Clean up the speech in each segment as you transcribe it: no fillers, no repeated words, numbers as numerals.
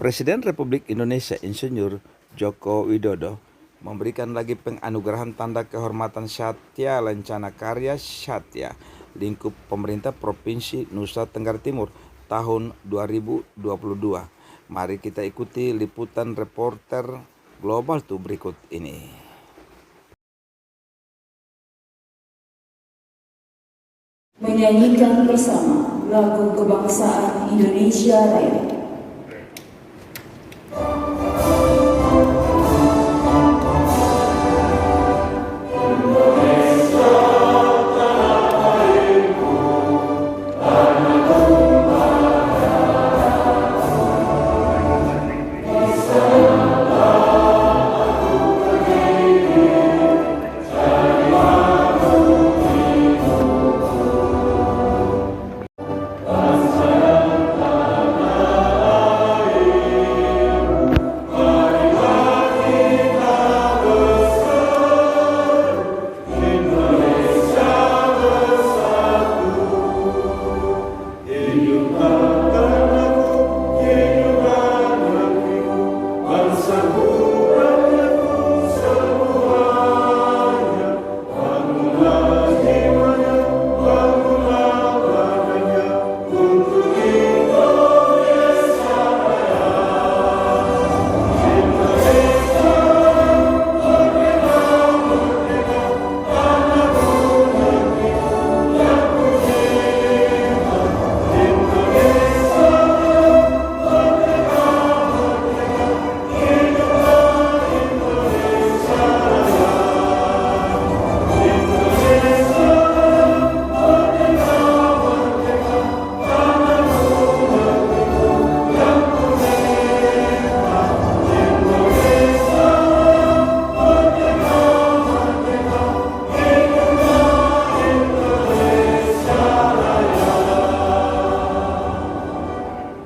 Presiden Republik Indonesia Insinyur Joko Widodo memberikan lagi penganugerahan tanda kehormatan Satya Lencana Karya Satya lingkup pemerintah Provinsi Nusa Tenggara Timur tahun 2022. Mari kita ikuti liputan reporter Global Tuh berikut ini. Menyanyikan bersama lagu kebangsaan Indonesia Raya.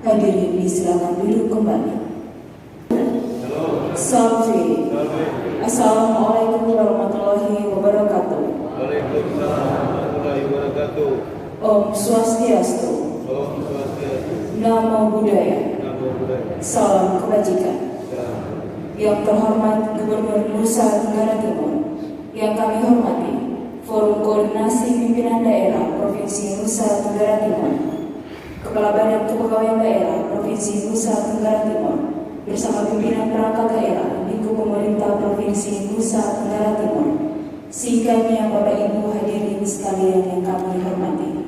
Hadirin disilakan duduk kembali. Salve. Assalamualaikum warahmatullahi wabarakatuh. Waalaikumsalam warahmatullahi wabarakatuh. Om Swastiastu. Om Swastiastu. Namo Buddhaya. Namo Buddhaya. Salam kebajikan. Yang terhormat Gubernur Nusa Tenggara Timur, yang kami hormati Forum Koordinasi Pimpinan Daerah Provinsi Nusa Tenggara Timur, Kepala Badan Kepegawaian Daerah Provinsi Nusa Tenggara Timur bersama pimpinan perangkat daerah lingkup pemerintah Provinsi Nusa Tenggara Timur. Singkatnya Bapak Ibu hadirin sekalian yang kami hormati.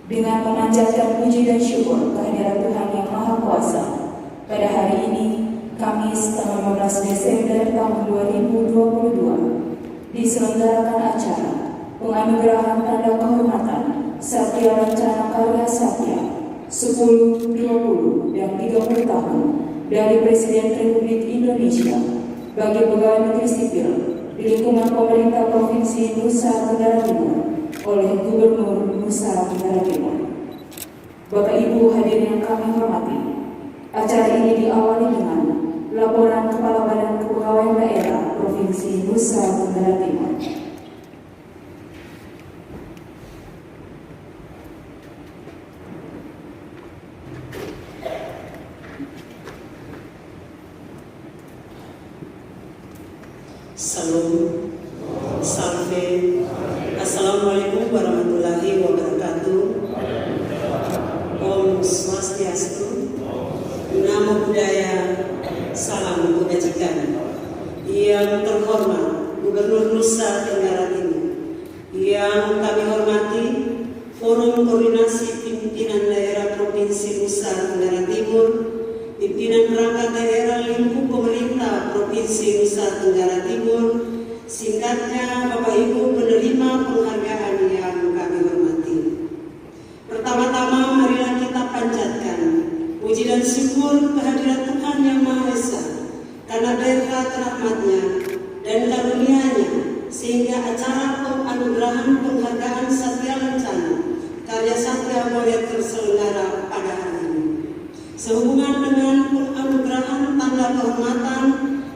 Dengan memanjatkan puji dan syukur kehadiran Tuhan Yang Maha Kuasa, pada hari ini Kamis tanggal 15 Desember tahun 2022 diselenggarakan acara penganugerahan tanda kehormatan Satya Lencana Karya Satya 10, 20, dan 30 tahun dari Presiden Republik Indonesia bagi pegawai negeri sipil di lingkungan pemerintah Provinsi Nusa Tenggara Timur oleh Gubernur Nusa Tenggara Timur. Bapak Ibu hadirin yang kami hormati, acara ini diawali dengan laporan Kepala Badan Kepegawaian Daerah Provinsi Nusa Tenggara Timur. Salam, salve, assalamualaikum warahmatullahi wabarakatuh. Om Swastiastu, Namo Buddhaya, salam kebajikan. Yang terhormat Gubernur Nusa Tenggara Timur, yang kami hormati Forum Koordinasi Pimpinan Daerah Provinsi Nusa Tenggara Timur, pimpinan perangkat daerah lingkup pemerintah Provinsi Nusa Tenggara Timur, singkatnya Bapak Ibu penerima penghargaan yang kami hormati. Pertama-tama marilah kita panjatkan puji dan syukur kehadirat Tuhan Yang Maha Esa karena berkat rahmat-Nya dan karunia-Nya sehingga acara penganugerahan penghargaan Satya Lencana Karya Satya boleh terselenggara pada hari ini. Sehubungan dengan penganugerahan tanda kehormatan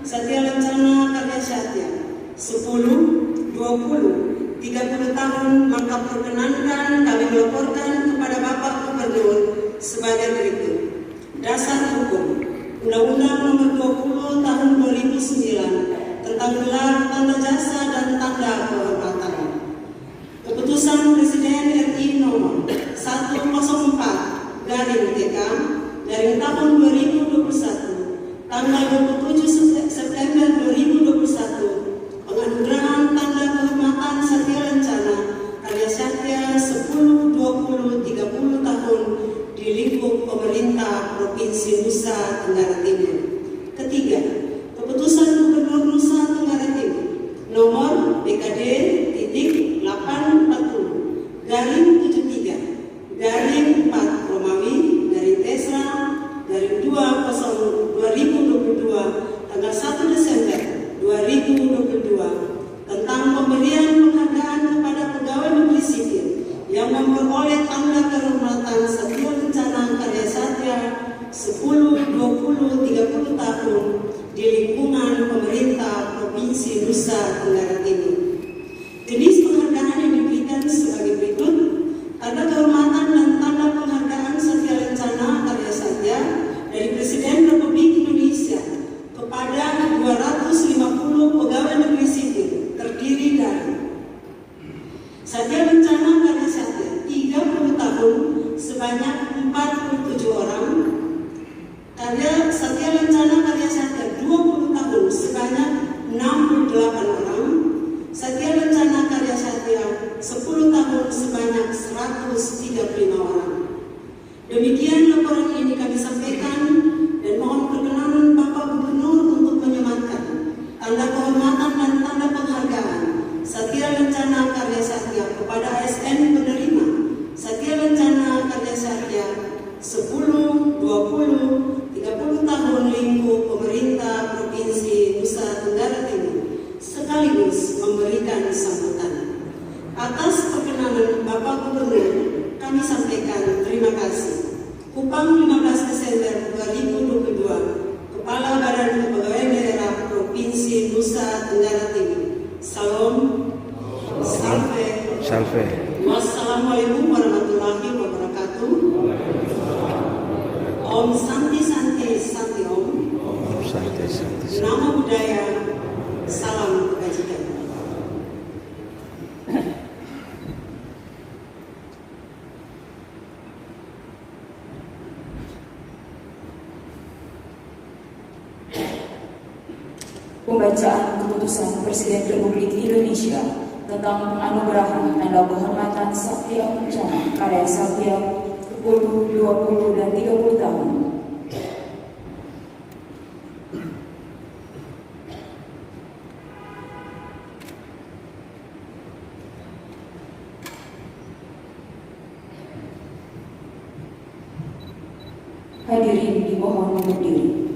Satya Lencana Karya Satya 10, 20, 30 tahun, maka perkenankan kami melaporkan kepada Bapak Gubernur sebagai berikut. Dasar hukum. Undang-Undang Nomor 20 Tahun 2009 tentang gelar tanda jasa dan tanda kehormatan. Keputusan Presiden RI Nomor 104/TK tahun 2021 tanggal 27 September 2021 penganugerahan tanda kehormatan Satya Lencana Karya Satya 10, 20, 30 tahun di lingkup pemerintah Provinsi Nusa Tenggara Timur. Ketiga, keputusan Gubernur Nusa Tenggara Timur nomor BKD titik 840 garing 73 garing 4 Romawi garing Tesra garing 2022 tanggal 1 Desember 2022 tentang pemberian penghargaan kepada pegawai negeri sipil yang memperoleh tanda kehormatan Satya Lencana Karya Satya 10, 20, 30 tahun di lingkungan pemerintah Provinsi Nusa Tenggara Timur. Jenis penghargaan yang diberikan sebagai berikut: tanda kehormatan dan tanda penghargaan Satya Lencana Karya Satya dari Presiden Republik Indonesia kepada 250 pegawai negeri sipil terdiri dari Satya Lencana Karya Satya 30 tahun sebanyak 47 orang, Satya Lencana Karya Satya 20 tahun sebanyak 68 orang, Satya Lencana Karya Satya 10 tahun sebanyak 135 orang. Demikian laporan ini kami sampaikan dan mohon perkenan Bapak Gubernur untuk menyematkan tanda kehormatan dan tanda penghargaan Satya Lencana Karya Satya kepada ASN penerima Satya Lencana Karya Satya 10, 20, 30 tahun lingkup pemerintah Provinsi Nusa Tenggara Timur sekaligus memberikan sambutan. Atas perkenanan Bapak Gubernur kami sampaikan terima kasih. Kupang 15 Desember 2022, Kepala Badan Kepegawaian Daerah Provinsi Nusa Tenggara Timur. Salam, salve. Wassalamualaikum warahmatullahi wabarakatuh. Om Santi Santi Santi Om. Om Santi Santi. Nama budaya, salam kebajikan. Pembacaan keputusan Presiden Republik Indonesia tentang penganugerahan tanda kehormatan Satya Lencana Karya Satya 10, 20, dan 30 tahun. Hadirin dimohon berdiri.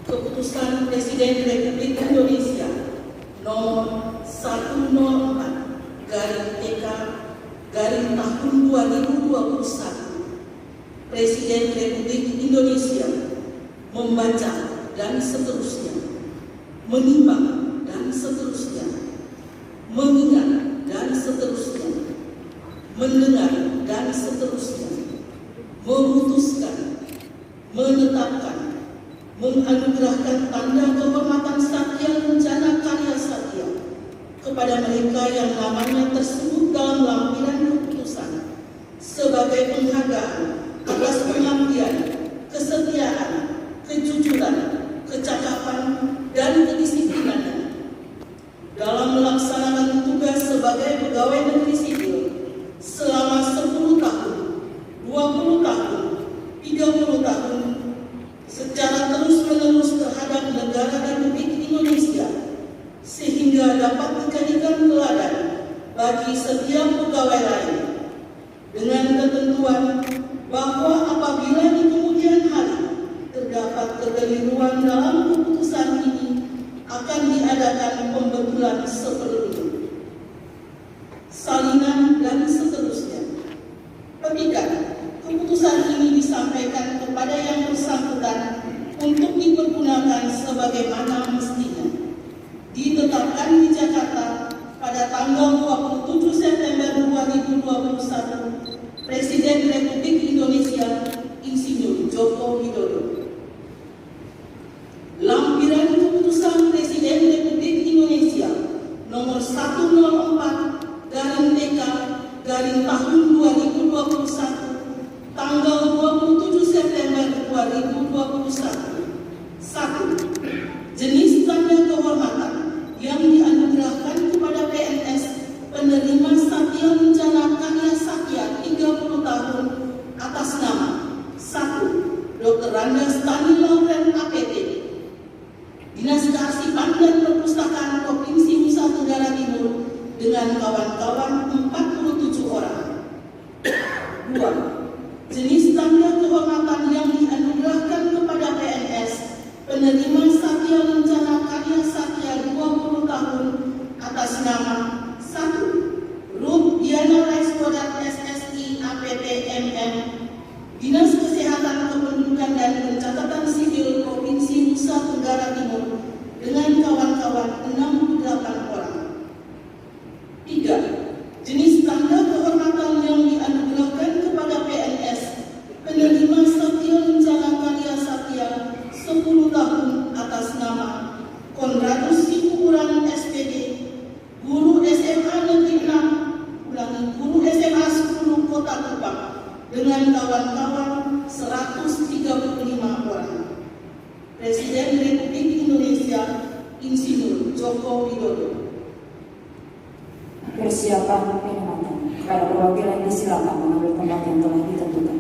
Keputusan Presiden Republik Indonesia nomor 104/TK tahun 2021 Presiden Republik Indonesia membaca dan seterusnya, menimbang dan seterusnya, mengingat dan seterusnya, mendengar dan seterusnya, memutuskan, menetapkan, menganugerahkan tanda kehormatan Satya Lencana Karya Satya kepada mereka yang namanya tersebut dalam lampiran keputusan sebagai penghargaan atas pengabdian, kesetiaan, kejujuran, kecakapan, dan kedisiplinan dalam melaksanakan tugas sebagai pegawai negeri sipil selama 10 tahun, 20 tahun, 30 tahun secara terus-menerus terhadap negara Republik Indonesia sehingga dapat dijadikan teladan bagi setiap pegawai lain dengan ketentuan bahwa apabila di kemudian hari terdapat kekeliruan dalam keputusan ini akan diadakan pembetulan sepenuhnya, salinan dan seterusnya. Petikan keputusan ini disampaikan kepada yang bersangkutan untuk dipergunakan sebagaimana mestinya. Ditetapkan di Jakarta pada tanggal 27 September 2021, Presiden Joko Widodo. Lampiran Keputusan Presiden Republik Indonesia Nomor 104/TK/tahun 2021 tanggal 27 September 2021. 1. Jenis tanda kehormatan yang dianugerahkan kepada PNS penerima Satya Lencana Karya Satya 30 tahun atas nama 1. Dr. Randa Stani Lauren APT, Dinas Kearsipan dan Perpustakaan Provinsi Nusa Tenggara Timur dengan kawan-kawan 47 orang. 2. Jenis tanda kehormatan yang dianugerahkan kepada PNS penerima Satya Lencana Karya Satya 20 tahun atas nama 1. Ruth Diana Raispodat SSI APT MM, Dinas Kesehatan Kependudukan dan Pencatatan Sipil Provinsi Nusa Tenggara Timur dengan kawan-kawan 68 orang. 3. Jenis tanda kehormatan yang dianugerahkan kepada PNS penerima Satya Lencana Karya Satya 10 tahun atas nama Konradus Sipuran SPD, Guru SMA Negeri 6, Guru SMA 10 Kota Kupang dengan kawan-kawan 135 orang. Presiden Republik Indonesia Insinyur Joko Widodo. Persiapan penyematan. Kepada perwakilan disilakan mengambil tempat yang telah ditentukan.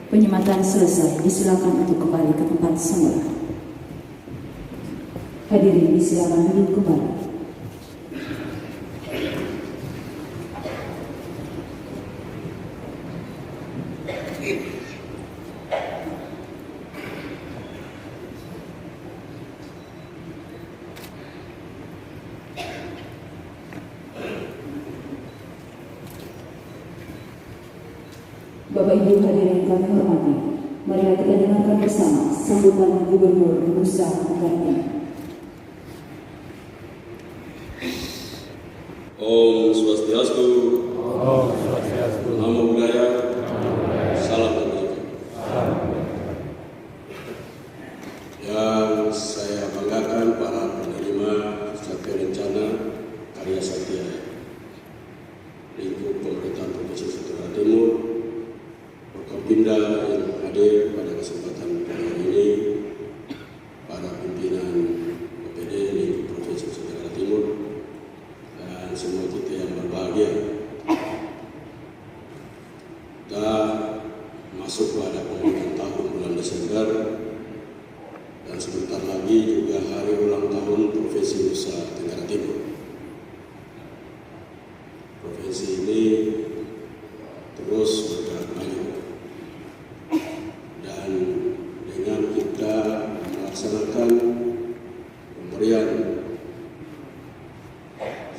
Penyematan selesai, disilakan untuk kembali ke tempat semula. Hadirin disilakan duduk kembali. Bapak Ibu hadirin yang kami hormati, mari kita dengarkan bersama sambutan Gubernur Nusa Tenggara Timur. Om Swastiastu, Om Swastiastu, Namo Buddhaya, Salam Kebajikan. Yang saya banggakan para penerima Satya Lencana Karya Satya lingkup pemerintahan Provinsi Nusa Tenggara Timur, Forkopimda yang hadir pada kesempatan hari ini, para pimpinan OPD lingkup Provinsi Nusa Tenggara Timur, dan semua kita yang berbahagia. Kita masuk pada penghujung tahun bulan Desember dan sebentar lagi juga hari ulang tahun Provinsi Nusa Tenggara Timur. Provinsi ini terus bergerak maju dan dengan kita melaksanakan pemberian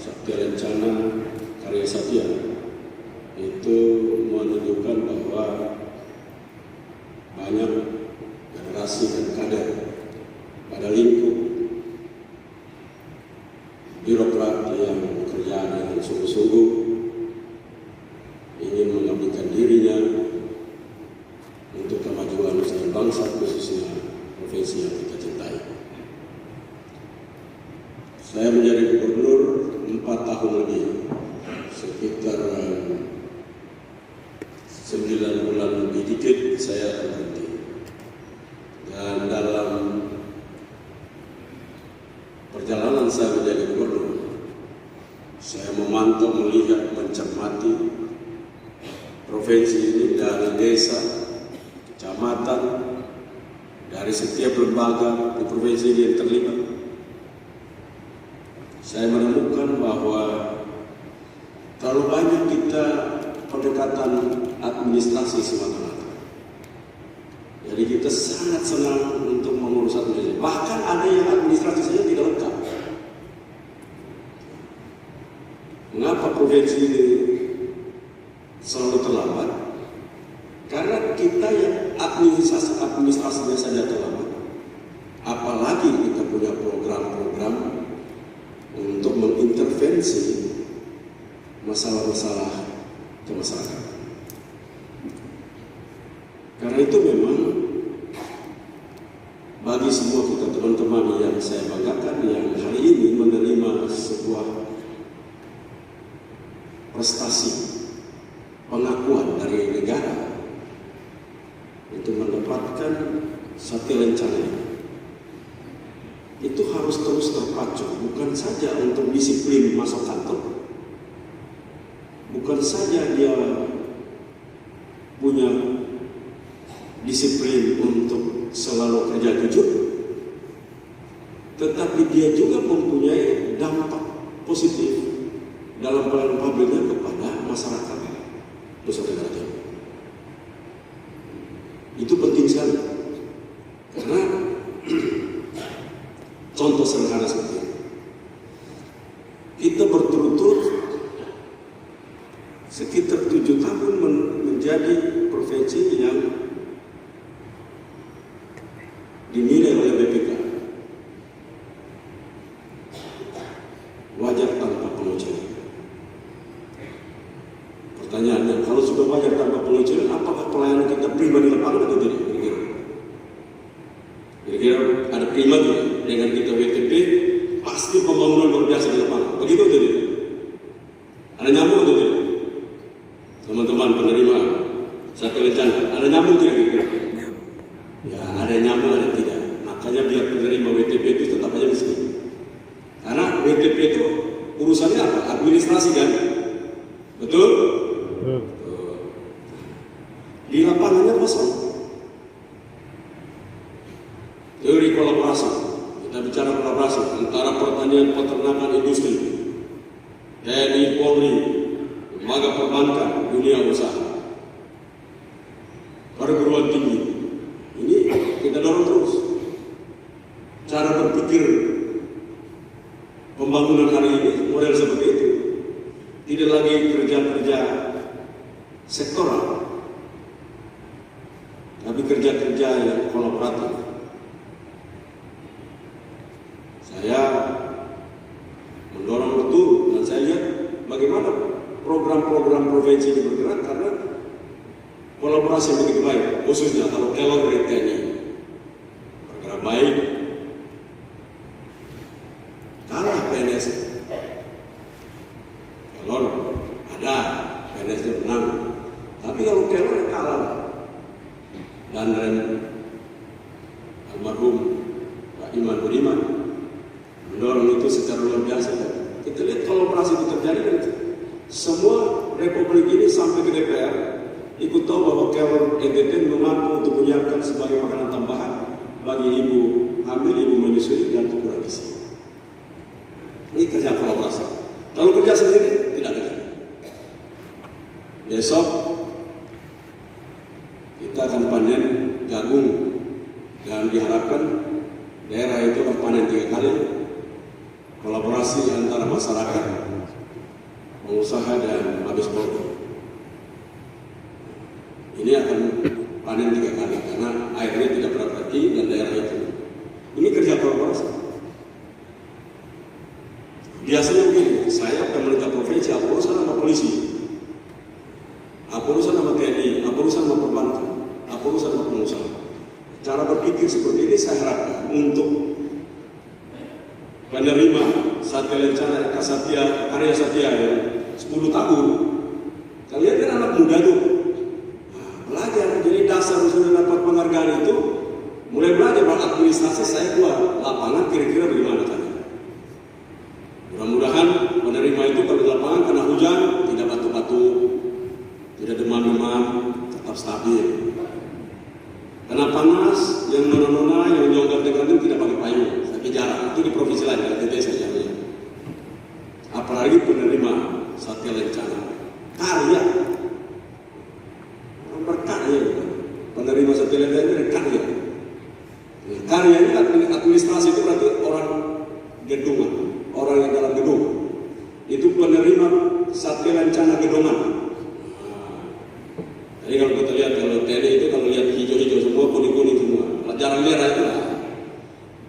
Satya Lencana Karya Satya itu menunjukkan bahwa banyak generasi dan kader pada lingkup birokrat yang bekerja dengan sungguh-sungguh ingin mengabdikan dirinya untuk kemajuan nusa dan bangsa, khususnya provinsi yang kita cintai. Saya menjadi gubernur 4 tahun lebih, sekitar 9 bulan lebih dikit saya berhenti. Dan dalam perjalanan saya menjadi gubernur, saya memantau, melihat, mencermati provinsi ini dari desa, kecamatan, dari dari setiap lembaga di provinsi ini yang terlibat, saya menemukan bahwa terlalu banyak kita pendekatan administrasi semata-mata. Jadi kita sangat senang untuk mengurus administrasi. Bahkan ada yang administrasi saja tidak lengkap. Mengapa provinsi ini selalu terlambat? Karena kita yang administrasinya saja terlambat. Apalagi kita punya program-program untuk mengintervensi masalah-masalah ke masyarakat. Karena itu memang bagi semua kita teman-teman yang saya banggakan yang hari ini menerima sebuah prestasi pengakuan dari negara untuk mendapatkan Satya Lencana, itu harus terus terpacu, bukan saja untuk disiplin masuk kantor, bukan saja dia punya disiplin untuk selalu kerja jujur, tetapi dia juga mempunyai dampak positif dalam pelayanan publiknya kepada masyarakat Nusa Tenggara Timur. Itu penting sekali, karena contoh sederhana seperti ini, kita berturut-turut sekitar 7 tahun menjadi provinsi yang dinilai oleh BPK wajar tanpa pengucilan. Pertanyaannya, kalau sudah wajar tanpa pengucilan, apakah pelayanan kita prima di lapangan atau tidak? Kira-kira ada prima tidak dengan kita WTP? Pasti pembangunan luar biasa di lapangan. Begitu atau tidak? Ada nyambung atau tidak? Teman-teman penerima Satya Lencana, ada nyambung tidak kira-kira? Ya, ada nyambung, ada tidak. Makanya biar penerima WTP itu tetap aja miskin. Karena WTP itu urusannya apa? Administrasi kan? Betul? Di lapangannya kosong. Teori kolaborasi. Kita bicara kolaborasi antara pertanian, peternakan, industri, TNI, Polri, lembaga perbankan, dunia usaha, perguruan tinggi. Ini kita dorong terus. Cara berpikir pembangunan hari ini model seperti itu. Tidak lagi kerja-kerja sektoral, tapi kerja-kerja yang kolaboratif. Saya mendorong betul dan saya lihat bagaimana program-program provinsi ini bergerak karena kolaborasi yang begitu baik, khususnya kalau Kelor dari TNI bergerak baik. Kalah PNS, Kelor ada, PNS nya menang, tapi kalau Kelor yang kalah. Dan almarhum Pak Iman Budiman mendorong itu secara luar biasa. Kita lihat kolaborasi itu terjadi dan semua republik ini sampai ke DPR ikut tahu bahwa Kelor NTT mampu untuk menyiapkan sebagai makanan tambahan bagi ibu hamil, ibu menyusui dan kurang gizi. Ini kerja kolaborasi. Kalau kerja sendiri tidak ada. Besok kita akan panen jagung dan diharapkan daerah itu akan panen 3 kali. Kolaborasi antara masyarakat, pengusaha dan Mabes Polri. Ini akan panen 3 kali karena airnya tidak pernah pergi dan daerah itu. Ini kerja kolaborasi. Biasanya begini, saya pemerintah provinsi apa urusan sama polisi, apa urusan sama TNI, apa urusan sama perbankan, apa urusan sama pengusaha. Cara berpikir seperti ini saya harapkan untuk penerima Satya Lencana Karya Satya yang 10 tahun. Kalian kan anak muda tuh, belajar. Jadi dasar sudah dapat penghargaan itu, mulai belajar administrasi. Saya keluar lapangan kira-kira bagaimana tadi. Mudah-mudahan penerima itu kalau di lapangan kena hujan tidak batuk-batuk, tidak demam-demam, tetap stabil. Kena panas yang nona-nona Karya ini administrasi itu berarti orang gedungan, orang yang dalam gedung. Itu penerima Satya Lancana Gedongan. Jadi kalau kita lihat, kalau TNI itu kalau lihat hijau-hijau semua, kuning-kuning semua, jarang merah itu lah.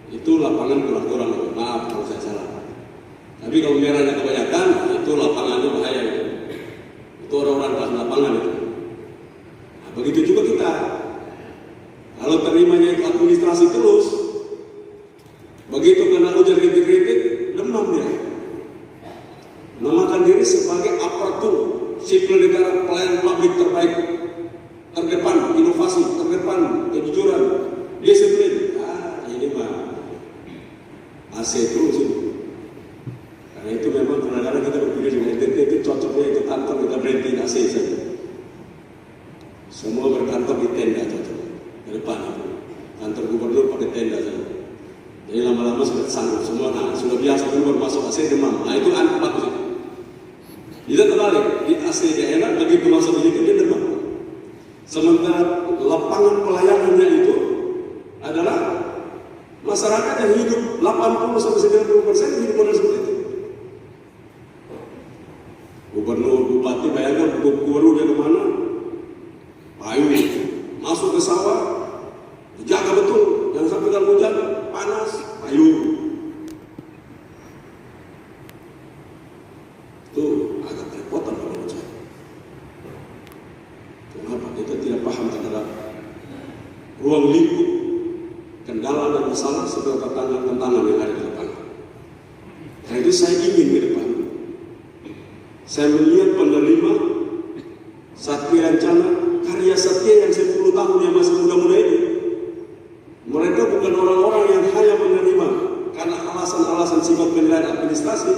Itu lapangan kurang-kurang, maaf kalau saya salah. Tapi kalau merahnya kebanyakan, itu lapangannya bahaya itu. Itu orang-orang kelas lapangan itu. Nah, begitu juga kita. Kalau terimanya itu administrasi terus, begitu kena ujar kritik-kritik, demam dia. Menamakan diri sebagai aparatur sipil negara, pelayan publik terbaik, terdepan inovasi, terdepan kejujuran, disiplin. Ini mah AC terus itu. Karena itu memang kadang-kadang kita berpikir juga itu cocoknya itu kantor kita berhenti di AC saja. Semua berkantor di tenda cocok. Ke depan itu. Kantor gubernur pakai tenda saja. Jadi lama-lama sudah sanggup semua, nah sudah biasa dulu baru masuk AC demam. Nah itu bagus itu. Tidak terbalik, di AC dia enak, begitu masuk begitu dia demam. Sementara lapangan pelayanannya itu adalah masyarakat yang hidup 80-90% hidup model seperti itu. Gubernur, bupati, bayangkan gubernur dia kemana? Payung, masuk ke sawah, dijaga betul, jangan sampai kalau hujan, panas, payung. Itu agak kerepotan kalau menurut saya. Kenapa? Kita tidak paham terhadap ruang lingkup kendala dan masalah serta tantangan yang ada di depan. Karena itu saya ingin ke depan, saya melihat penerima Satya Lancana Karya Satya yang 10 tahun yang masih muda-muda ini. Mereka bukan orang-orang yang hanya menerima karena alasan-alasan sifat penilaian administrasi,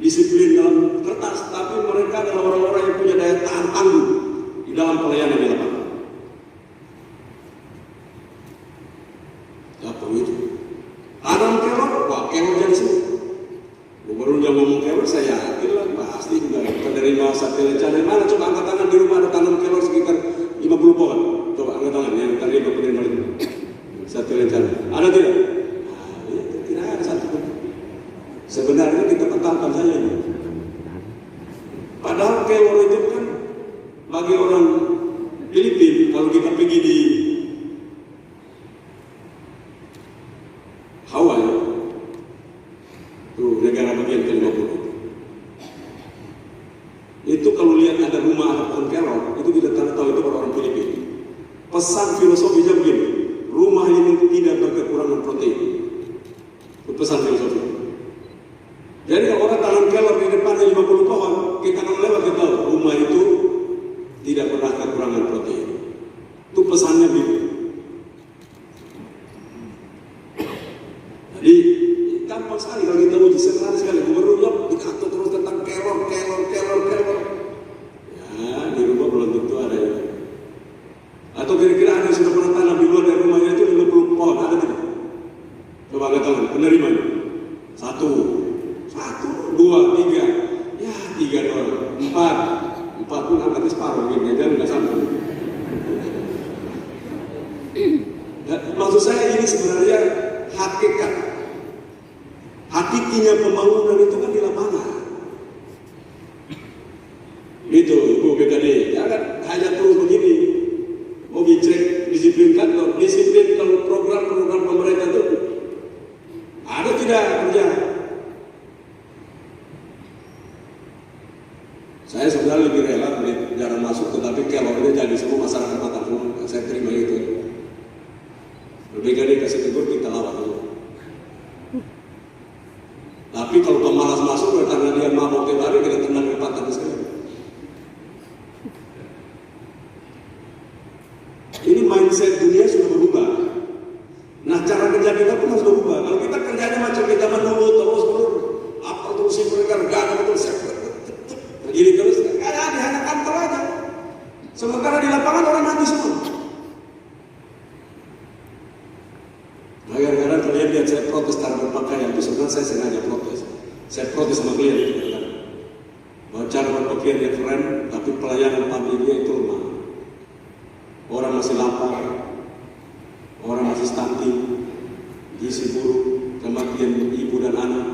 disiplin dalam kertas, tapi mereka adalah orang-orang yang punya daya tahan tangguh di dalam pelayanan di lapangan. Apa itu? Tanam kelor, wah kelor jadi sini. Gubernur yang ngomong kelor, saya yakin lah pasti juga penerima Satya Lancana. Mana coba angkat tangan di rumah ada tanam kelor sekitar 50 pohon. Coba angkat tangan yang terima penerima itu. Satya Lancana. Ada tidak? Nah, tidak ada satu pun. Sebenarnya kita petangkan saja ini. Padahal kelor itu kan bagi orang Filipina, kalau kita pergi di Hawaii, tuh negara bagian ke-50, itu kalau lihat ada rumah ada pohon kelor, itu kita tahu itu orang Filipina. Pesan filosofinya begini, rumah ini tidak berkekurangan protein. Itu pesan filosofi. Jadi kalau orang tanam kelor di depannya 50 pohon, kita kalau lewat kita tahu rumah itu tidak pernah kekurangan protein. Itu pesannya begitu. Jadi gampang sekali kalau kita uji, sederhana sekali. Gubernur dikatur terus tentang kelor. Ya di rumah belum tentu ada ya. Atau kira-kira ada yang sudah pernah tanam di luar dari rumahnya itu 50 pohon, ada tidak? Coba angkat tangan, penerimanya. 1, 2, 3, ya 3 doang, 4 pun angkatnya separuh, gini aja nggak sampai. Maksud saya ini sebenarnya hakikat, hakikinya pembangunan itu kan di lapangan. Itu Ibu BKD, jangan hanya terus begini. Mau dicek disiplin kantor, disiplin kalau program-program pemerintah itu ada tidak kerja. Saya sebenarnya lebih rela jarang masuk, tetapi kelornya jadi semua masyarakat makan semua. Saya terima itu. Lebih gede kasih tegur kita lawan dulu. Tapi kalau pemalas masuk karena dia mabok tiap hari, kita tendang ke pantat sekali. Ini mindset dunia sudah berubah. Nah cara kerja kita pun harus berubah. Kalau kita kerjanya macam kita menunggu terus apa terus sih mereka gak betul begini terus, ada di hanya kantor aja. Sementara di lapangan orang mati semua. Nah, kadang-kadang kalian lihat saya protes cara berpakaian itu sebenarnya saya sengaja protes. Saya protes sama klien itu kadang-kadang. Bahwa cara berpakaian yang keren, tapi pelayanan publiknya itu lemah. Orang masih lapar, orang masih stunting, gizi buruk, kematian ibu dan anak,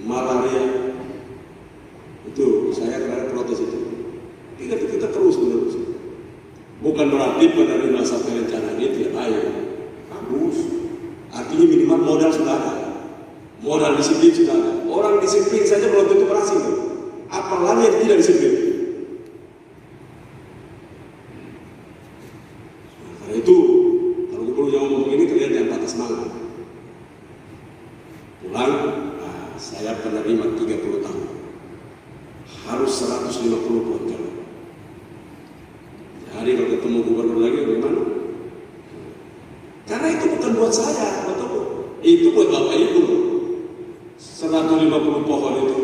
malaria. Itu saya kira protes itu. Kita terus menerus. Bukan berarti penerima satya lencana ini tidak baik, bagus. Artinya minimal modal sudah ada, modal disiplin sudah ada. Orang disiplin saja belum tentu berhasil, apalagi yang tidak disiplin. Nah, karena itu kalau gubernur yang ngomong ini kalian jangan patah semangat. Pulang, saya penerima 30 tahun, harus 150 pohon jalan. Jadi kalau ketemu gubernur lagi bagaimana? Karena itu bukan buat saya, betul? Itu buat Bapak Ibu. 150 pohon itu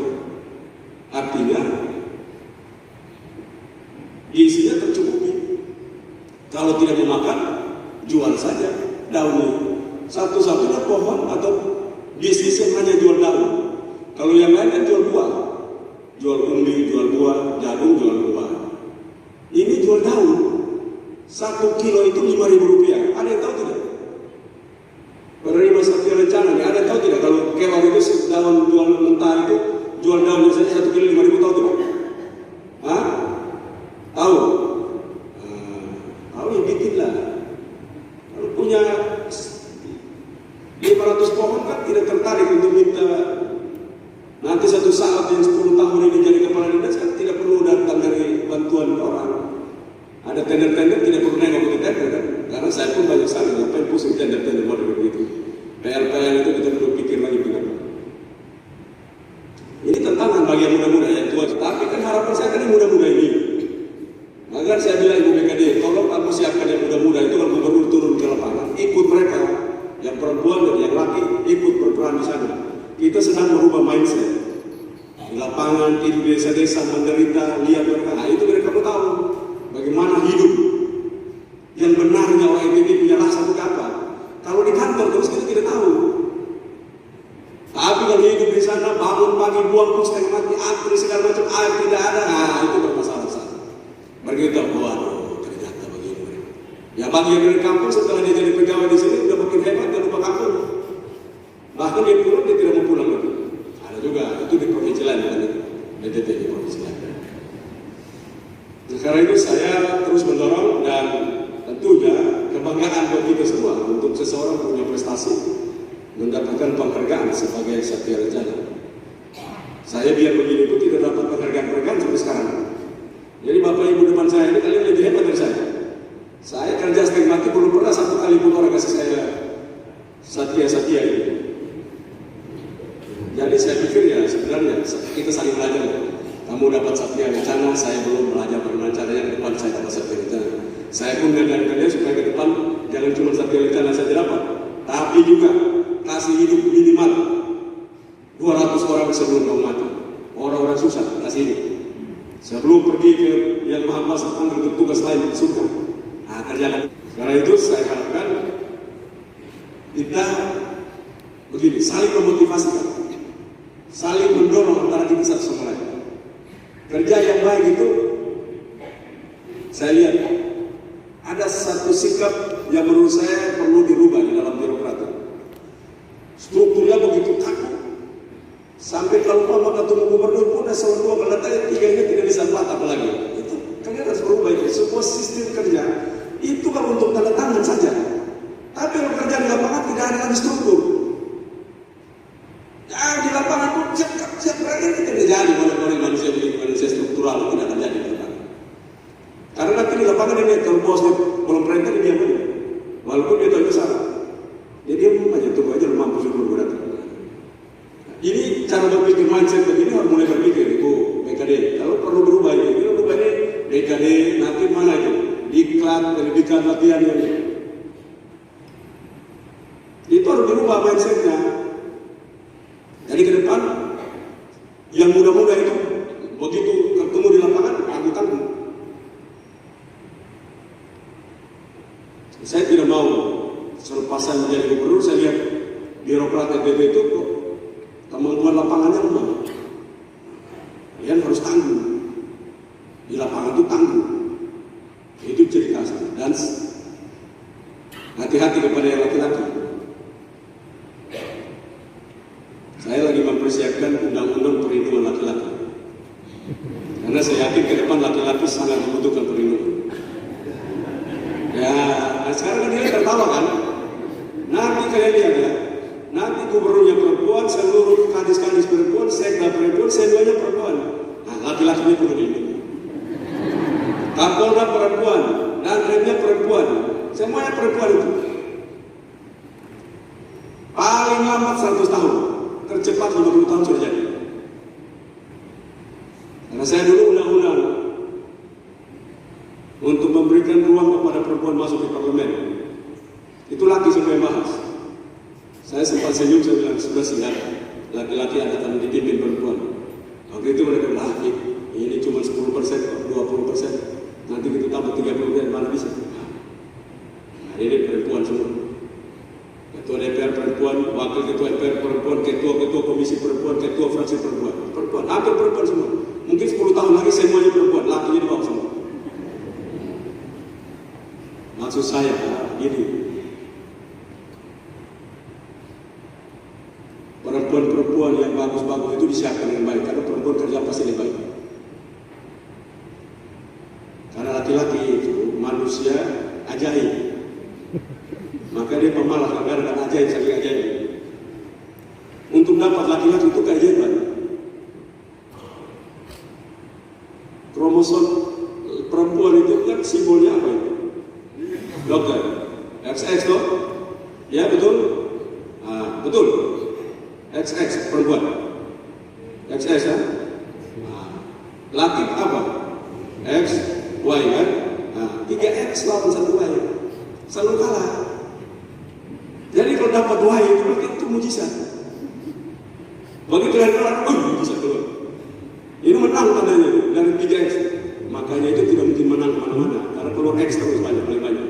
artinya isinya tercukupi. Kalau tidak mau makan, jual saja daunnya. Satu-satunya pohon atau bisnis yang hanya jual daun. Kalau yang lain kan jual buah, jual umbi, jual buah, jagung, jual buah. Ini jual daun. 1 kilo itu Rp5.000. Ada yang tahu tidak? Penerima satya lencana nih, ada yang tahu tidak? Kalau kelor itu daun jual mentah itu jual daunnya saja 1 kilo Rp5.000, tahu tidak? Hah? Tahu? Tahu ya bikin lah. Kalau punya 500 pohon kan tidak tertarik untuk minta. Nanti satu saat yang 10 tahun ini jadi kepala dinas kan tidak perlu datang dari bantuan orang. Ada tender-tender tidak perlu nengok ke tender kan? Karena saya pun banyak sekali ngapain pusing tender-tender model begitu. PL-PL itu kita perlu pikir lagi benar. Ini tantangan bagi yang muda-muda yang tua. Tapi kan harapan saya kan yang muda-muda ini. Maka saya bilang Ibu BKD, tolong kamu siapkan yang muda-muda itu kalau gubernur turun ke lapangan, ikut mereka, yang perempuan dan yang laki ikut berperan di sana. Kita sedang merubah mindset. Di lapangan, di desa-desa menderita, lihat mereka. Nah itu mereka perlu tahu bagaimana hidup yang benarnya orang ini punya rasa itu apa. Kalau di kantor terus kita tidak tahu. Tapi kalau hidup di sana, bangun pagi, buang pun setengah mati, antri segala macam, air tidak ada, nah itu bermasalah sana. Begitu, waduh, ternyata begini. Ya bagi yang dari kampung setelah dia jadi pegawai di sini udah makin hebat, dia lupa kampung. Bahkan dia pulang, dia tidak mau pulang lagi. Ada juga, itu di provinsi lain, kan? BTT di provinsi lain. Nah, karena itu saya terus mendorong dan tentunya kebanggaan buat kita semua untuk seseorang punya prestasi mendapatkan penghargaan sebagai satya lencana. Saya biar begini pun tidak dapat penghargaan sampai sekarang. Jadi Bapak Ibu depan saya ini kalian lebih hebat dari saya. Saya kerja setengah mati belum pernah satu kali pun orang kasih saya satya ini. Jadi saya pikir ya sebenarnya kita saling belajar. Kamu dapat satya lencana, saya belum belajar bagaimana caranya ke depan saya dapat satya lencana. Saya pun ngajari kalian supaya ke depan jangan cuma satya lencana saja dapat, tapi juga kasih hidup minimal 200 orang sebelum kamu mati. Orang-orang susah kasih hidup. Sebelum pergi ke yang maha kuasa untuk tugas lain surga. Nah, kerjakan. Karena itu saya harapkan kita begini, saling memotivasi, saling mendorong antara kita satu sama lain. Kerja yang baik itu, saya lihat ada satu sikap yang menurut saya perlu dirubah di dalam birokrat. Strukturnya begitu kaku. Sampai kalau Bapak ketemu gubernur pun ada seorang meletaknya 3 ini tidak bisa 4 apalagi. Itu kalian harus berubah itu. Sebuah sistem kerja itu kalau untuk tanda tangan saja. Tapi kalau kerja di lapangan tidak ada lagi struktur. Ya di lapangan pun siap rakyat itu tidak jadi. Boleh manusia begini, manusia struktural tidak akan jadi di lapangan. Karena nanti di lapangan ini kalau bosnya belum perintah dia diam aja. Walaupun dia tahu itu salah. Dia diam aja, tunggu aja lu mampu syukur berdatang. Ini cara berpikir mindset begini harus mulai berpikir Ibu BKD. Kalau perlu berubah ini BKD nanti mana itu? Diklat, pendidikan, latihan ini. Itu harus dirubah mindsetnya. Jadi ke depan yang muda-muda itu begitu ketemu di lapangan aku tanggung. Saya tidak mau selepasan menjadi gubernur saya lihat birokrat NTT itu kok kemampuan lapangannya lemah. Kalian harus tangguh. Di lapangan itu tangguh. Itu ciri khasnya. Dan hati-hati kepada yang laki-laki. mempersiapkan undang-undang perlindungan laki-laki. Karena saya yakin ke depan laki-laki sangat membutuhkan perlindungan. Ya, nah sekarang kan dia tertawa kan? Nanti kalian lihat ya, nanti gubernurnya perempuan, seluruh kadis-kadis perempuan, sekda perempuan, semuanya perempuan. Nah, laki-laki ini perlu dilindungi. Kapolda perempuan, danremnya perempuan, semuanya perempuan itu. Paling lambat 100 tahun, tercepat 50 tahun sudah jadi. Karena saya dulu undang-undang untuk memberikan ruang kepada perempuan masuk di parlemen. Itu laki semua yang bahas. Saya sempat senyum, saya bilang, sudah siap, laki-laki akan dipimpin perempuan. Waktu itu mereka bilang, ini cuma 10%, 20%, nanti kita tambah 30%, mana bisa? Nah, ini perempuan semua. Ketua DPR perempuan, wakil ketua DPR perempuan, ketua komisi perempuan, ketua fraksi perempuan. Perempuan, hampir perempuan semua. Mungkin 10 tahun lagi semuanya perempuan, lakinya di bawah semua. Maksud saya, ini perempuan-perempuan yang bagus-bagus itu disiapkan dengan baik, karena perempuan kerja pasti lebih baik. Karena laki-laki itu manusia ajaib, maka dia pemalas negara dan ajaib saking ajaib. Untuk dapat laki-laki itu keajaiban. Kromosom perempuan itu kan simbolnya apa itu? Dokter, XX toh? Ya betul? Betul. XX perempuan. XX ya? Laki apa? X, Y kan? 3X lawan 1Y. Selalu kalah. Jadi kalau dapat Y itu berarti itu mujizat. Begitu dari orang, mujizat keluar. Ini menang tandanya dari 3X. Makanya itu tidak mungkin menang kemana-mana. Karena keluar X terus banyak, paling banyak.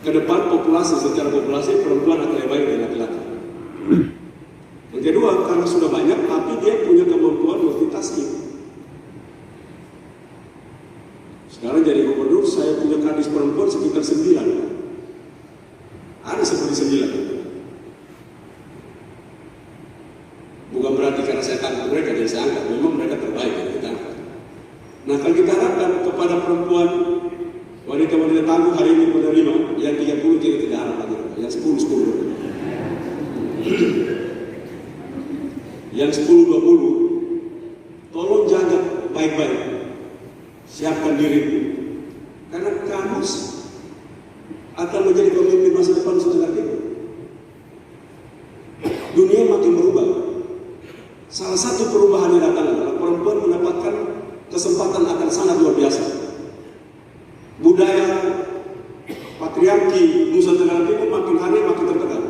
Ke depan populasi, secara populasi perempuan akan lebih baik dari laki-laki. Yang kedua, karena sudah banyak, tapi dia punya kemampuan multitasking. Sekarang jadi gubernur, saya punya kadis perempuan sekitar 9. Ada seperti 9. Bukan berarti karena saya tangkap mereka, jadi saya angkat. Memang mereka terbaik yang kita angkat. Nah, kalau kita harapkan kepada perempuan, wanita-wanita tangguh hari ini menerima, yang 30 tidak harap lagi, yang 10. Yang 10-20, tolong jaga baik-baik, siapkan diri, karena kamu akan menjadi pemimpin masa depan saudara kita. Dunia makin berubah. Salah satu perubahan yang datang adalah perempuan mendapatkan kesempatan akan sangat luar biasa. Budaya patriarki Nusa Tenggara Timur makin hari makin tertekan.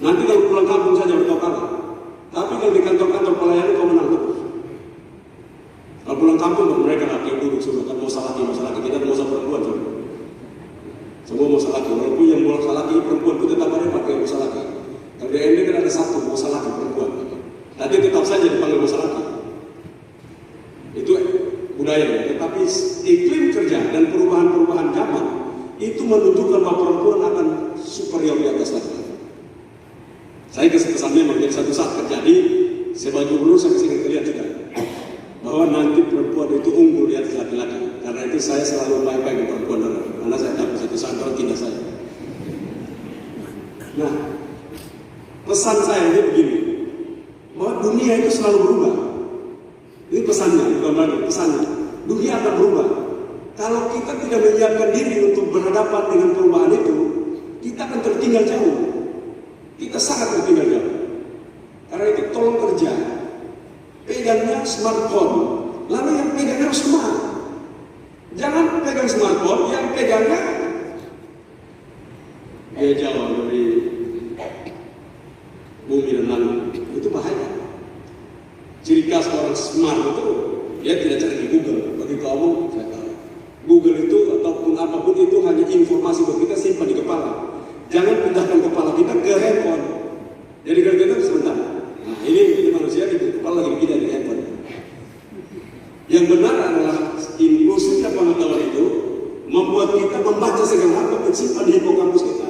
Nanti kalau pulang kampung saja beritahu kalah. Tapi kalau di kantor-kantor pelayanan kau menang terus. Kalau pulang kampung mereka laki yang duduk semua kan mau salah laki, kita ada masa perempuan semua. Semua mau salah laki, walaupun yang mau salah laki perempuan itu tetap ada pakai mau salah laki. Kalau di ND kan ada satu mau salah laki perempuan. Tapi tetap saja dipanggil mau salah laki. Itu budayanya. Tetapi iklim kerja dan perubahan-perubahan zaman itu menunjukkan bahwa perempuan akan superior di atas laki. Saya kesannya memang jadi satu saat terjadi sebagai gubernur saya sering terlihat juga bahwa nanti perempuan itu unggul di atas laki-laki. Karena itu saya selalu baik-baik dengan perempuan karena saya tahu satu saat kalau tidak saya. Nah, pesan saya ini begini, bahwa dunia itu selalu berubah. Ini pesannya, bukan lagi pesannya. Dunia akan berubah. Kalau kita tidak menyiapkan diri untuk berhadapan dengan perubahan itu, kita akan tertinggal jauh. Kita sangat tertinggal jauh. Karena itu tolong kerja. Pegangnya smartphone. Lalu yang pegangnya harus smart. Jangan pegang smartphone, yang pegangnya dia jauh dari bumi dan langit. Itu bahaya. Ciri khas orang smart itu dia tidak cari di Google. Bagi kamu, saya tahu. Google itu ataupun apapun itu hanya informasi buat kita simpan di kepala. Jangan pindahkan kepala kita ke handphone. Jadi kalau kita sebentar. Nah ini manusia di kepala lagi pindah di handphone. Yang benar adalah inklusifnya pengetahuan itu membuat kita membaca segala hal tersimpan di hipokampus kita.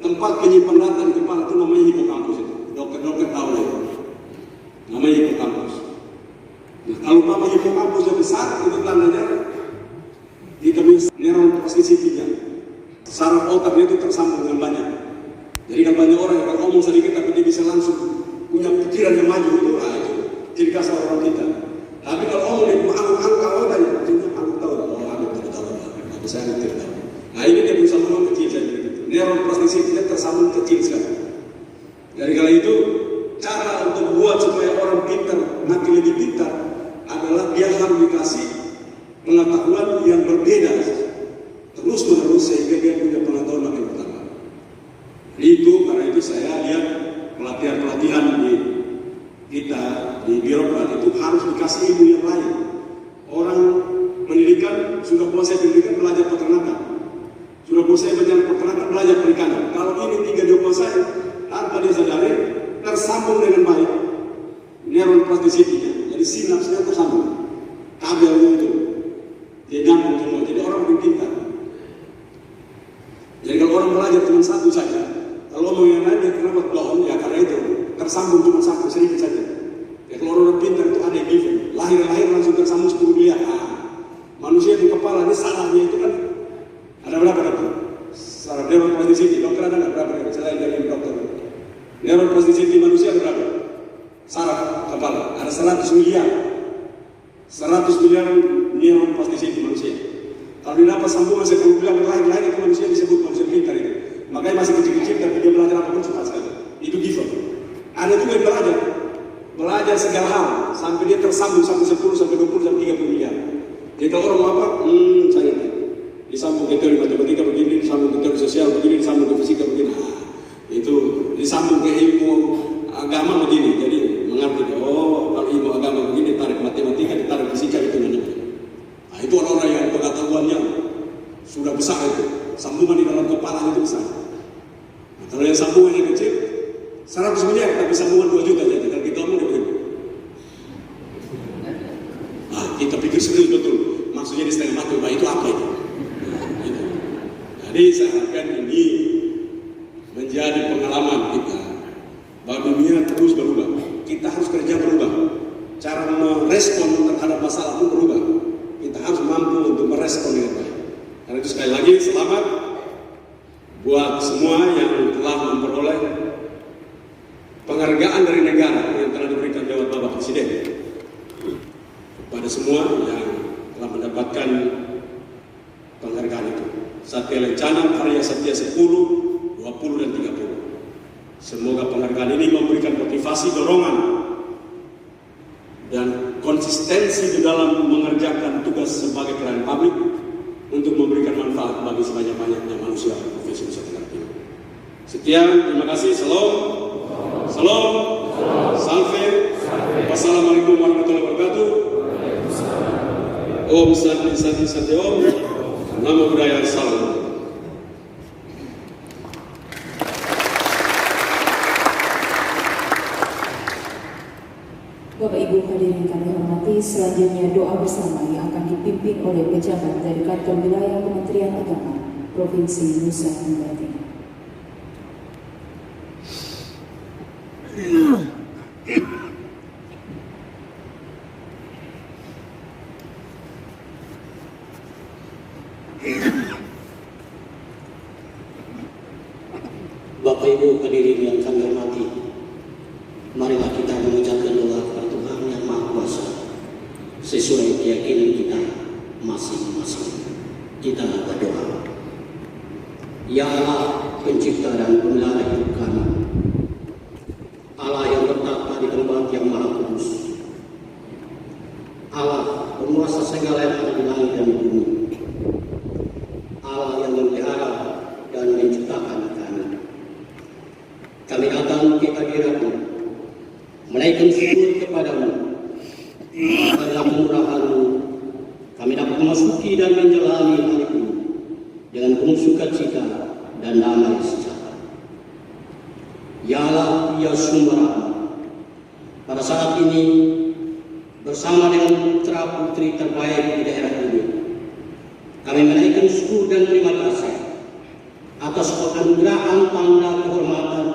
Tempat penyimpan data di kepala itu namanya hipokampus itu. Dokter tahu ya. namanya hipokampus. Nah, kalau nama hipokampusnya besar, itu tandanya kita bisa neuron plastisitinya, saraf otaknya itu tersambung dengan banyak. Jadi kan banyak orang yang ngomong sedikit tapi dia bisa langsung punya pikiran yang maju, itu ciri khas orang kita. Tapi kalau ngomong dia mengangguk kalau tanya, aku tahu, aku tahu, tapi saya tidak tahu. Nah ini dia berusaha ngomong kecil saja. Neuron plastisitinya tersambung kecil sekali. Dari kala itu, cara untuk buat supaya orang pintar makin lebih pintar adalah dia harus dikasih pengetahuan yang berbeda terus menerus sehingga dia punya pengetahuan makin bertambah. Itu karena itu saya lihat pelatihan di kita di birokrat itu harus dikasih ilmu yang lain. Orang pendidikan sudah kuasai pendidikan belajar peternakan, sudah kuasai belajar peternakan belajar perikanan. Kalau ini tiga dia kuasai tanpa dia sadari tersambung dengan baik neuron plastisitinya, jadi sinapsnya tersambung, kabelnya itu dia nyambung semua, jadi orang lebih pintar. Jadi kalau orang belajar cuma satu saja, kalau mau yang lain dia kenapa down ya karena itu tersambung cuma satu sedikit saja. Ya kalau orang pintar itu ada yang given, lahir langsung tersambung 10 miliar. Manusia di kepala ini sarafnya itu kan ada berapa dokter? Saraf neuron plasticity, dokter ada nggak berapa? Saya jadi dokter. Neuron plasticity manusia ada berapa? Saraf kepala ada 100 miliar. 100 miliar neuron plasticity manusia. Kalau didapat sambungan 10 miliar lain itu manusia disebut manusia pintar itu. Makanya masih kecil-kecil tapi dia belajar apapun cepat sekali. Itu given. Ada juga yang belajar segala hal sampai dia tersambung sampai 10 sampai 20 sampai 30 miliar. Jadi kalau orang mau apa? Saya ngerti. Disambung ke teori matematika begini, disambung ke teori sosial begini, disambung ke fisika begini. Itu disambung ke ilmu agama begini. Jadi mengerti, oh kalau ilmu agama begini tarik matematika, ditarik fisika itu namanya. Nah itu orang-orang yang pengetahuannya sudah besar itu, sambungan di dalam kepala itu besar. Nah, kalau yang sambungannya kecil, 100 miliar tapi sambungan 2 juta jadi kalau kita ngomong begini. Nah kita pikir serius betul, maksudnya di setengah mati, itu apa itu? Gitu. Jadi saya harapkan ini menjadi pengalaman kita bahwa dunia terus berubah. Kita harus kerja berubah. Cara merespon terhadap masalah pun berubah. Kita harus mampu untuk merespon dengan baik. Karena itu sekali lagi selamat buat semua yang telah memperoleh penghargaan dari negara yang telah diberikan lewat Bapak Presiden. Kepada semua yang telah mendapatkan penghargaan itu. Satya Lencana Karya Satya 10, 20 dan 30. Semoga penghargaan ini memberikan motivasi, dorongan, dan konsistensi di dalam mengerjakan tugas sebagai pelayan publik untuk memberikan manfaat bagi sebanyak-banyaknya manusia Provinsi Nusa Tenggara Timur. Sekian, terima kasih. Salam, salam, salve, wassalamualaikum warahmatullahi wabarakatuh. Om Santi Santi Santi Om, Namo Buddhaya, salam. Bapak Ibu hadirin kami hormati, selanjutnya doa bersama yang akan dipimpin oleh pejabat dari Kantor Wilayah Kementerian Agama Provinsi Nusa Tenggara Timur. Bapak Ibu hadirin yang kami hormati, marilah kita mengucapkan doa kepada Tuhan yang Maha Kuasa sesuai keyakinan kita masing-masing. Kita berdoa. Ya Allah, pencipta dan pemelihara hidup kami, Allah yang bertata di tempat yang Maha Kudus, Allah penguasa segala yang ada di langit dan di bumi, Allah yang memelihara dan menciptakan kami. Kami datang ke hadirat-Mu, menaikkan syukur kepadamu karena kemurahan-Mu. Kami dapat memasuki dan menjalani hari ini dengan penuh sukacita dan damai sejahtera. Ya Allah, ya sumber rahmat, pada saat ini bersama dengan putra putri terbaik di daerah ini, kami menaikkan syukur dan terima kasih atas penganugerahan tanda kehormatan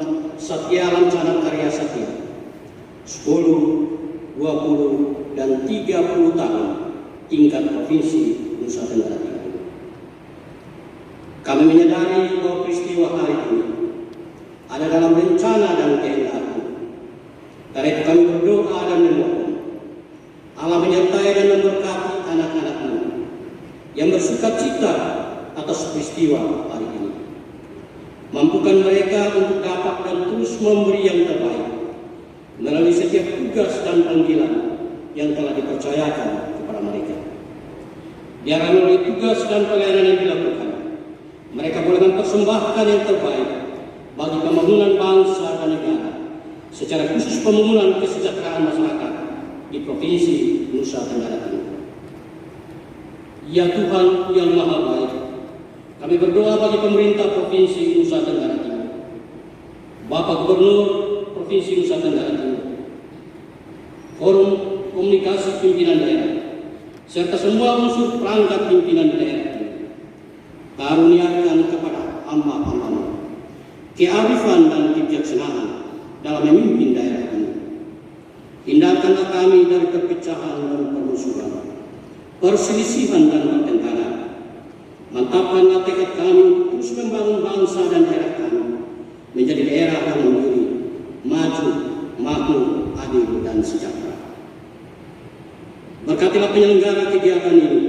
Satya Lancana Karya Satya 10, 20, dan 30 tahun tingkat Provinsi Nusa Tenggara Timur. Kami menyadari bahwa peristiwa hari ini ada dalam rencana dan kehendak. Karena itu kami berdoa dan memohon Allah menyertai dan memberkati anak-anakmu yang bersuka cita atas peristiwa hari ini. Mampukan mereka untuk dapat dan terus memberi yang terbaik melalui setiap tugas dan panggilan yang telah dipercayakan kepada mereka. Biarlah melalui tugas dan pelayanan yang dilakukan, mereka boleh mempersembahkan yang terbaik bagi pembangunan bangsa dan negara, secara khusus pembangunan kesejahteraan masyarakat di Provinsi Nusa Tenggara Timur. Ya Tuhan yang Maha Baik, kami berdoa bagi pemerintah Provinsi Nusa Tenggara Timur, Bapak Gubernur Provinsi Nusa Tenggara Timur, Forum Komunikasi Pimpinan Daerah, serta semua unsur perangkat pimpinan daerah ini. Karuniakan kepada hamba-hamba-Mu kearifan dan kebijaksanaan dalam memimpin daerah ini. Hindarkanlah kami dari perpecahan dan permusuhan, perselisihan dan pertentangan. Mantapkanlah tekad kami untuk terus membangun bangsa dan daerah kami menjadi daerah yang mandiri, maju, makmur, adil, dan sejahtera. Berkatilah penyelenggara kegiatan ini,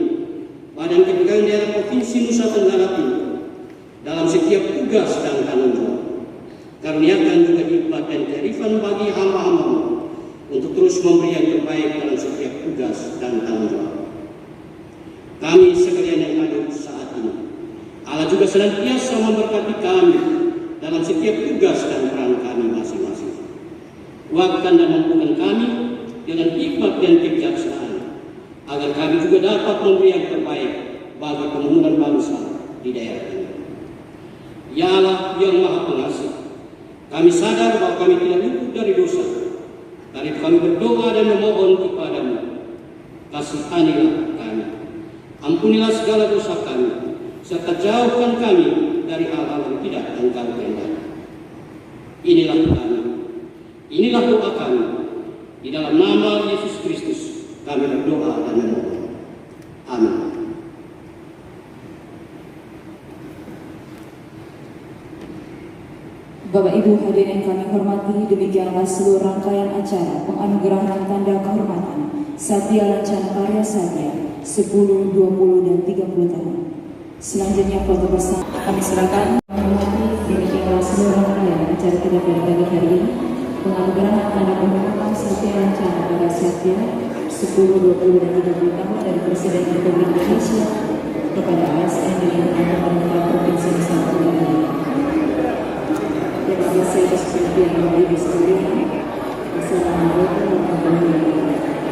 Badan Kepegawaian Daerah Provinsi Nusa Tenggara Timur, dalam setiap tugas dan tanggung jawab. Karuniakan juga hikmat dan kearifan bagi hamba-hamba-Mu untuk terus memberi yang terbaik dalam setiap tugas dan tanggung jawab. Kami sekalian yang hadir saat ini, Allah juga senantiasa memberkati kami dalam setiap tugas dan peran kami masing-masing. Kuatkan dan mampukan kami dengan hikmat dan kebijaksanaan, agar kami juga dapat memberi yang terbaik bagi pembangunan bangsa di daerah ini. Ya Allah yang Maha Pengasih, kami sadar bahwa kami tidak luput dari dosa. Karena itu kami berdoa dan memohon kepada-Mu, kasihanilah kami, ampunilah segala dosa kami, serta jauhkan kami dari hal-hal yang tidak Engkau kehendaki. Inilah kami, inilah doa kami. Di dalam nama Yesus Kristus kami berdoa dan memohon. Amin. Bapak Ibu hadirin yang kami hormati, demikianlah seluruh rangkaian acara penganugerahan tanda kehormatan Satya Lancana Karya Satya 10, 20, dan 30 tahun. Selanjutnya foto bersama kami silakan. Menghormati, demikianlah seluruh rangkaian acara kita pada pagi hari ini penganugerahan tanda kehormatan Satya Lancana Karya Satya 10, 20, dan 30 tahun dari Presiden Republik Indonesia kepada ASN dengan pemerintah Provinsi Nusa Tenggara Timur. Terima kasih atas perhatian yang diberi. Wassalamualaikum warahmatullahi wabarakatuh.